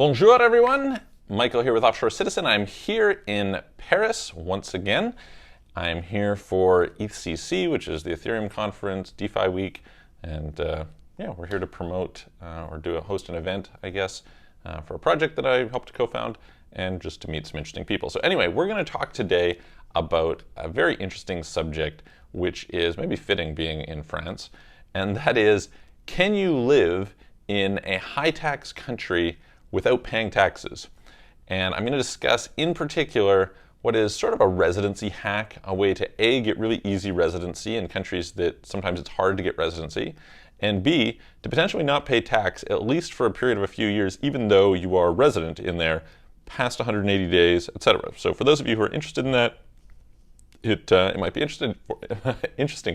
Bonjour everyone, Michael here with Offshore Citizen. I'm here in Paris once again. I'm here for ETHCC, which is the Ethereum conference, DeFi week, and yeah, we're here to promote or host an event, I guess, for a project that I helped to co-found and just to meet some interesting people. So anyway, we're going to talk today about a very interesting subject, which is maybe fitting being in France, and that is, can you live in a high-tax country without paying taxes? And I'm going to discuss in particular what is sort of a residency hack, a way to A, get really easy residency in countries that sometimes it's hard to get residency, and B, to potentially not pay tax at least for a period of a few years, even though you are resident in there past 180 days, etc. So for those of you who are interested in that, it might be interesting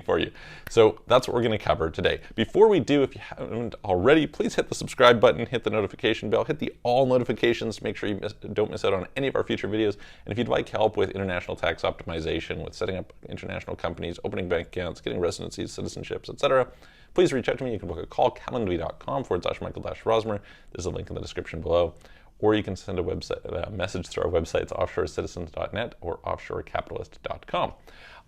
for you. So that's what we're going to cover today. Before we do, if you haven't already, please hit the subscribe button, hit the notification bell, hit the all notifications to make sure you don't miss out on any of our future videos. And if you'd like help with international tax optimization, with setting up international companies, opening bank accounts, getting residencies, citizenships, etc., please reach out to me. You can book a call, calendly.com/Michael-Rosmer. There's a link in the description below. Or you can send a message through our websites, offshorecitizens.net or offshorecapitalist.com.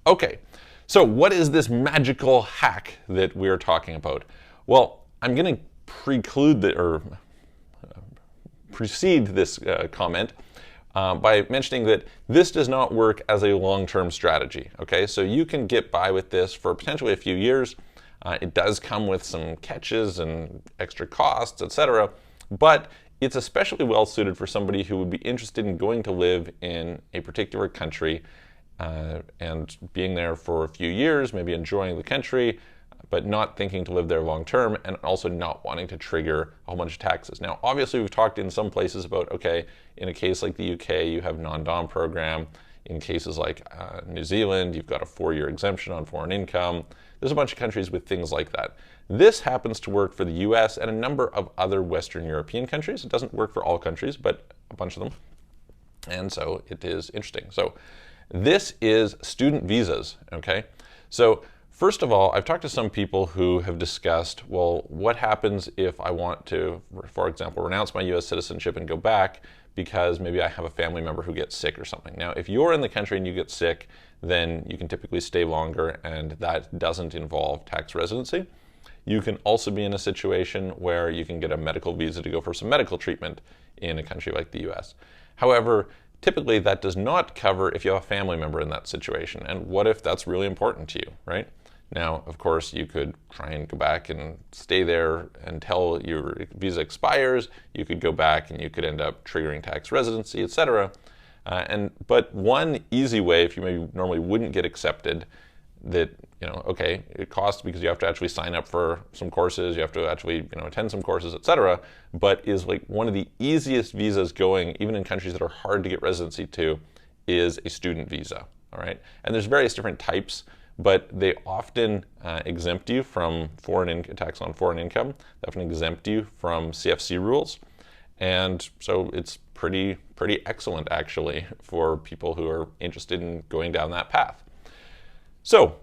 Okay, so what is this magical hack that we're talking about? Well, I'm going to precede this comment by mentioning that this does not work as a long-term strategy. Okay, so you can get by with this for potentially a few years. It does come with some catches and extra costs, etc., but it's especially well suited for somebody who would be interested in going to live in a particular country and being there for a few years, maybe enjoying the country, but not thinking to live there long term, and also not wanting to trigger a whole bunch of taxes. Now, obviously, we've talked in some places about, okay, in a case like the UK, you have non-dom program. In cases like New Zealand, you've got a 4-year exemption on foreign income. There's a bunch of countries with things like that. This happens to work for the US and a number of other Western European countries. It doesn't work for all countries, but a bunch of them. And so it is interesting. So this is student visas, okay? So first of all, I've talked to some people who have discussed, well, what happens if I want to, for example, renounce my US citizenship and go back because maybe I have a family member who gets sick or something. Now, if you're in the country and you get sick, then you can typically stay longer, and that doesn't involve tax residency. You can also be in a situation where you can get a medical visa to go for some medical treatment in a country like the US. However, typically that does not cover if you have a family member in that situation. And what if that's really important to you, right? Now, of course, you could try and go back and stay there until your visa expires. You could go back and you could end up triggering tax residency, etc. But one easy way, if you maybe normally wouldn't get accepted, that, okay, it costs because you have to actually sign up for some courses, you have to actually, attend some courses, etc., but is like one of the easiest visas going, even in countries that are hard to get residency to, is a student visa, all right? And there's various different types, but they often exempt you from tax on foreign income. They often exempt you from CFC rules. And so it's pretty excellent, actually, for people who are interested in going down that path. So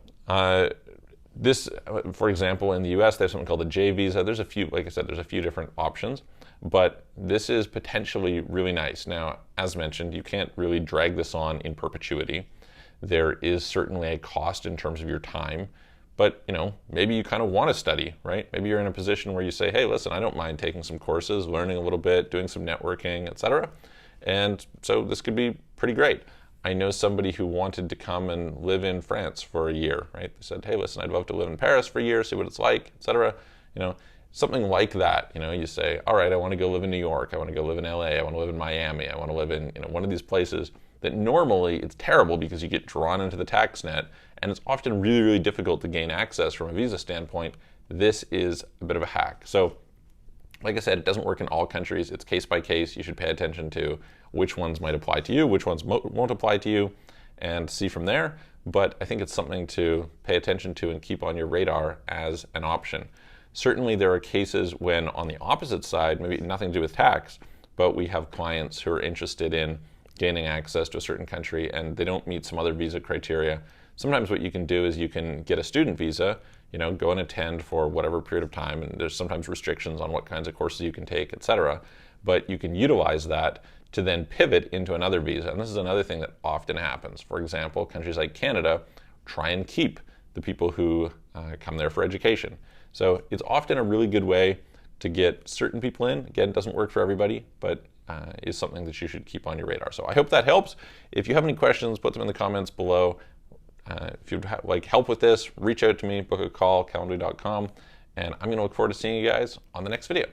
this, for example, in the US, there's something called the J visa. There's a few, like I said, there's a few different options, but this is potentially really nice. Now, as mentioned, you can't really drag this on in perpetuity. There is certainly a cost in terms of your time, but maybe you kind of want to study, right? Maybe you're in a position where you say, hey, listen, I don't mind taking some courses, learning a little bit, doing some networking, etc. And so this could be pretty great. I know somebody who wanted to come and live in France for a year, right? They said, hey, listen, I'd love to live in Paris for a year, see what it's like, etc. Something like that. You say, all right, I want to go live in New York, I want to go live in LA, I want to live in Miami, I want to live in one of these places that normally it's terrible because you get drawn into the tax net, and it's often really, really difficult to gain access from a visa standpoint. This is a bit of a hack. So, like I said, it doesn't work in all countries. It's case by case. You should pay attention to which ones might apply to you, which ones won't apply to you, and see from there. But I think it's something to pay attention to and keep on your radar as an option. Certainly there are cases when on the opposite side, maybe nothing to do with tax, but we have clients who are interested in gaining access to a certain country and they don't meet some other visa criteria. Sometimes what you can do is you can get a student visa, go and attend for whatever period of time, and there's sometimes restrictions on what kinds of courses you can take, etc. but you can utilize that to then pivot into another visa. And this is another thing that often happens. For example, countries like Canada try and keep the people who come there for education. So it's often a really good way to get certain people in. Again, it doesn't work for everybody, but is something that you should keep on your radar. So I hope that helps. If you have any questions, put them in the comments below. If you'd like help with this, reach out to me, book a call, calendly.com, and I'm going to look forward to seeing you guys on the next video.